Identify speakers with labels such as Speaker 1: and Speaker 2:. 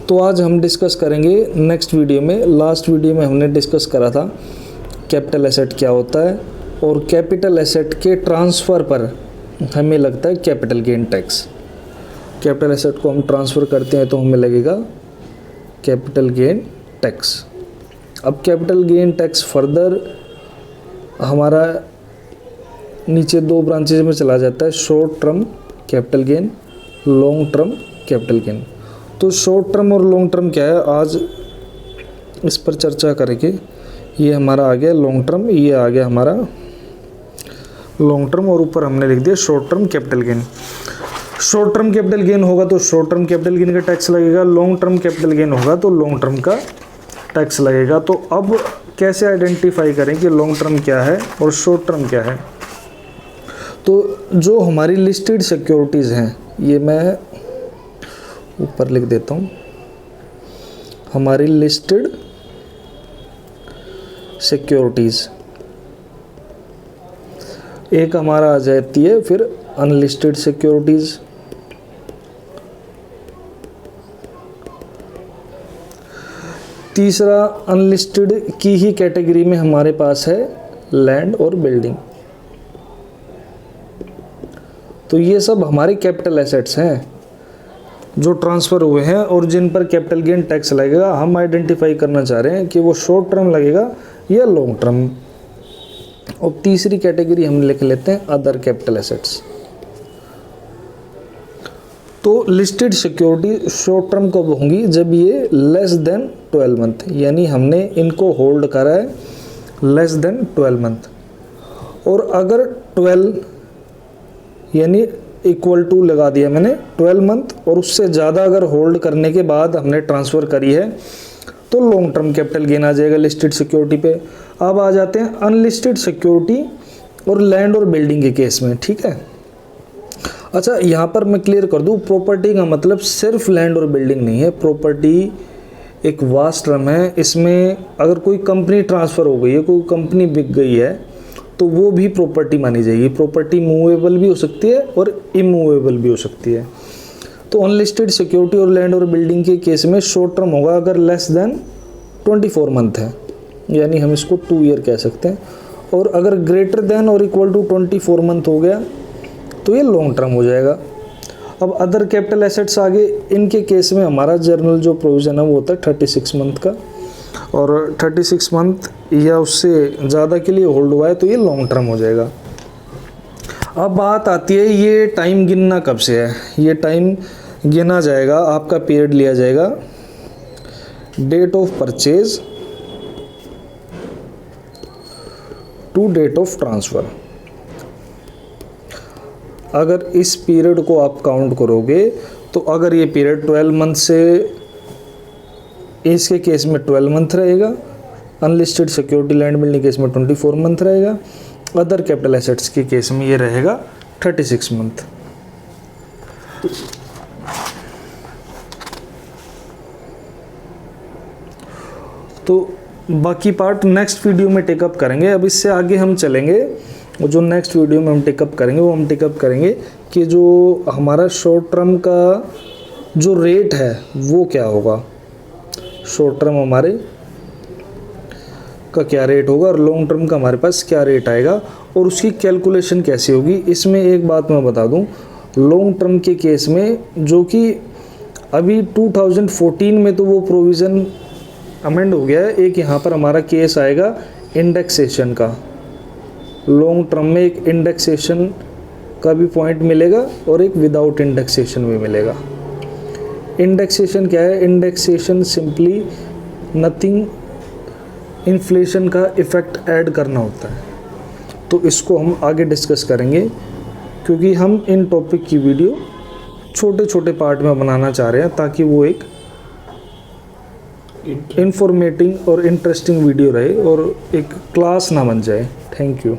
Speaker 1: तो आज हम डिस्कस करेंगे नेक्स्ट वीडियो में। लास्ट वीडियो में हमने डिस्कस करा था कैपिटल एसेट क्या होता है, और कैपिटल एसेट के ट्रांसफ़र पर हमें लगता है capital gain tax. Capital asset को हम ट्रांसफ़र करते हैं तो हमें लगेगा कैपिटल गेन टैक्स। अब कैपिटल गेन टैक्स फर्दर हमारा नीचे दो ब्रांचेज में चला जाता है, short term capital gain, long term capital gain. तो शॉर्ट टर्म और लॉन्ग टर्म क्या है, आज इस पर चर्चा करेंगे। ये हमारा आ गया लॉन्ग टर्म, ये आ गया हमारा लॉन्ग टर्म, और ऊपर हमने लिख दिया short term capital gain. Short term capital gain होगा तो शॉर्ट टर्म कैपिटल गेन का टैक्स लगेगा, लॉन्ग टर्म कैपिटल गेन होगा तो लॉन्ग टर्म का टैक्स लगेगा। तो अब कैसे आइडेंटिफाई करें कि लॉन्ग टर्म क्या है और शॉर्ट टर्म क्या है। तो जो हमारी लिस्टेड सिक्योरिटीज़ हैं, ये मैं ऊपर लिख देता हूँ, हमारी लिस्टेड सिक्योरिटीज़, एक हमारा आ जाती है फिर अनलिस्टेड सिक्योरिटीज़, तीसरा अनलिस्टेड की ही कैटेगरी में हमारे पास है लैंड और बिल्डिंग। तो ये सब हमारे कैपिटल एसेट्स हैं जो ट्रांसफ़र हुए हैं और जिन पर कैपिटल गेन टैक्स लगेगा। हम आइडेंटिफाई करना चाह रहे हैं कि वो शॉर्ट टर्म लगेगा या लॉन्ग टर्म। और तीसरी कैटेगरी हम लिख लेते हैं अदर कैपिटल एसेट्स। तो लिस्टेड सिक्योरिटी शॉर्ट टर्म कब होंगी, जब ये लेस देन 12 मंथ, यानी हमने इनको होल्ड करा है लेस देन 12 मंथ। और अगर 12 यानी इक्वल टू लगा दिया मैंने 12 मंथ और उससे ज़्यादा अगर होल्ड करने के बाद हमने ट्रांसफ़र करी है तो लॉन्ग टर्म कैपिटल गेन आ जाएगा लिस्टेड सिक्योरिटी पे। अब आ जाते हैं अनलिस्टेड सिक्योरिटी और लैंड और बिल्डिंग के केस में, ठीक है। अच्छा, यहाँ पर मैं क्लियर कर दूँ, प्रॉपर्टी का मतलब सिर्फ लैंड और बिल्डिंग नहीं है। प्रॉपर्टी एक वास्ट टर्म है। इसमें अगर कोई कंपनी ट्रांसफ़र हो गई है, कोई कंपनी बिक गई है, तो वो भी प्रॉपर्टी मानी जाएगी। प्रॉपर्टी मूवेबल भी हो सकती है और इमूवेबल भी हो सकती है। तो अनलिस्टेड सिक्योरिटी और लैंड और बिल्डिंग के केस में शॉर्ट टर्म होगा अगर लेस देन 24 मंथ है, यानी हम इसको 2 ईयर कह सकते हैं। और अगर ग्रेटर देन और इक्वल टू 24 मंथ हो गया तो ये लॉन्ग टर्म हो जाएगा। अब अदर कैपिटल एसेट्स आगे, इनके केस में हमारा जर्नल जो प्रोविज़न है वो होता है 36 मंथ का, और 36 मंथ या उससे ज़्यादा के लिए होल्ड हुआ है तो ये लॉन्ग टर्म हो जाएगा। अब बात आती है ये टाइम गिनना कब से है। ये टाइम गिना जाएगा, आपका पीरियड लिया जाएगा date of purchase to date of transfer. अगर इस पीरियड को आप काउंट करोगे तो अगर ये पीरियड 12 मंथ से, इसके केस में 12 मंथ रहेगा, unlisted security land building case में 24 मंथ रहेगा, अदर कैपिटल एसेट्स के केस में ये रहेगा 36 मंथ। तो बाकी पार्ट नेक्स्ट वीडियो में टेकअप करेंगे। अब इससे आगे हम चलेंगे, जो नेक्स्ट वीडियो में हम टेकअप करेंगे वो हम टेकअप करेंगे कि जो हमारा शॉर्ट टर्म का जो रेट है वो क्या होगा, शॉर्ट टर्म हमारे का क्या रेट होगा और लॉन्ग टर्म का हमारे पास क्या रेट आएगा और उसकी कैलकुलेशन कैसे होगी। इसमें एक बात मैं बता दूं, लॉन्ग टर्म के केस में जो कि अभी 2014 में तो वो प्रोविज़न अमेंड हो गया है, एक यहाँ पर हमारा केस आएगा इंडेक्सेशन का। लॉन्ग टर्म में एक इंडेक्सेशन का भी पॉइंट मिलेगा और एक विदाउट इंडेक्सेशन भी मिलेगा। इंडेक्सेशन क्या है, इंडेक्सेशन सिंपली नथिंग, इन्फ्लेशन का इफ़ेक्ट ऐड करना होता है। तो इसको हम आगे डिस्कस करेंगे, क्योंकि हम इन टॉपिक की वीडियो छोटे छोटे पार्ट में बनाना चाह रहे हैं ताकि वो एक इंफॉर्मेटिव और इंटरेस्टिंग वीडियो रहे और एक क्लास ना बन जाए। Thank you.